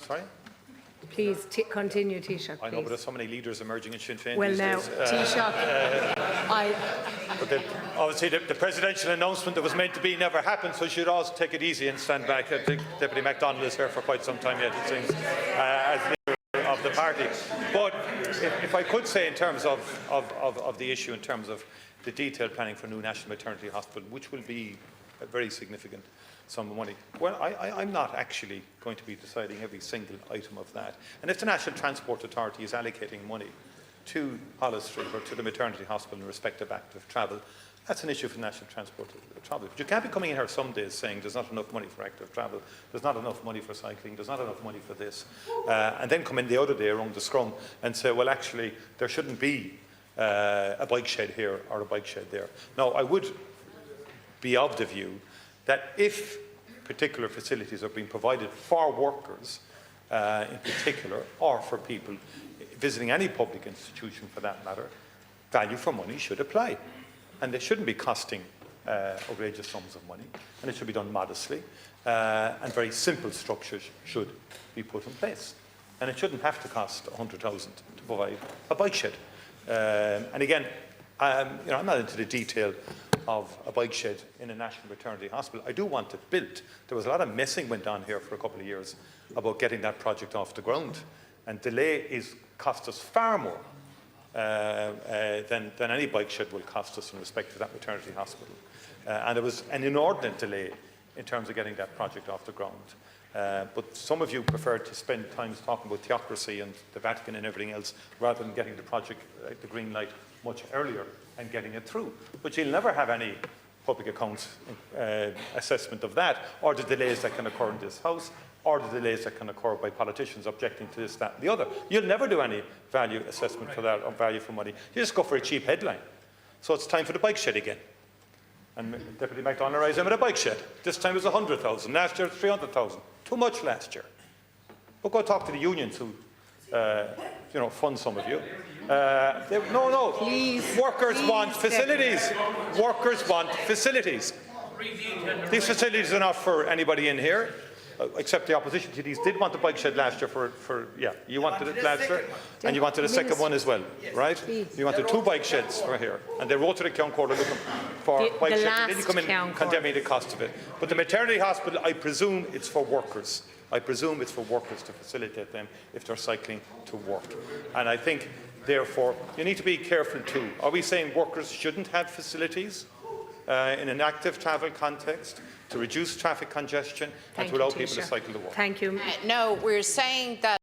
Sorry? Please continue, Taoiseach. I know, but there's so many leaders emerging in Sinn Féin Well, these now, days. Taoiseach, But obviously the presidential announcement that was meant to be never happened, so you should also take it easy and stand back. I think Deputy MacDonald is here for quite some time yet, it seems, as leader of the party. But if I could say in terms of the issue, in terms of the detailed planning for a new National Maternity Hospital, which will be a very significant sum of money. Well, I'm not actually going to be deciding every single item of that. And if the National Transport Authority is allocating money to Holles Street or to the maternity hospital in respect of active travel, that's an issue for National Transport Travel. But you can't be coming in here some days saying there's not enough money for active travel, there's not enough money for cycling, there's not enough money for this, and then come in the other day around the scrum and say, well, actually, there shouldn't be a bike shed here or a bike shed there. Now, I would be of the view that if particular facilities are being provided for workers in particular, or for people visiting any public institution for that matter, value for money should apply. And they shouldn't be costing outrageous sums of money, and it should be done modestly, and very simple structures should be put in place. And it shouldn't have to cost 100,000 to provide a bike shed. And again, I'm not into the detail of a bike shed in a national maternity hospital. I do want it built. There was a lot of messing went on here for a couple of years about getting that project off the ground, and delay is cost us far more than any bike shed will cost us in respect to that maternity hospital. And it was an inordinate delay in terms of getting that project off the ground. But some of you prefer to spend time talking about theocracy and the Vatican and everything else rather than getting the project, the green light, much earlier and getting it through. But you'll never have any public accounts assessment of that, or the delays that can occur in this House, or the delays that can occur by politicians objecting to this, that and the other. You'll never do any value assessment for that, or value for money. You just go for a cheap headline. So it's time for the bike shed again. And Deputy MacDonald arrives in with a bike shed. This time it was 100,000. Last year it was 300,000. Too much last year. But go talk to the unions who fund some of you. No. Please, Workers want facilities. Workers want facilities. These facilities are not for anybody in here, except the opposition to these did want the bike shed last year you wanted it last year, and you wanted a second one as well, right? You wanted 2 bike sheds for here, and they wrote to the County Court looking for bike sheds, and then you come in condemning the cost of it. But the maternity hospital, I presume it's for workers. I presume it's for workers to facilitate them if they're cycling to work. And I think, therefore, you need to be careful too. Are we saying workers shouldn't have facilities in an active travel context to reduce traffic congestion and to allow people to cycle to work? Thank you. No, we're saying that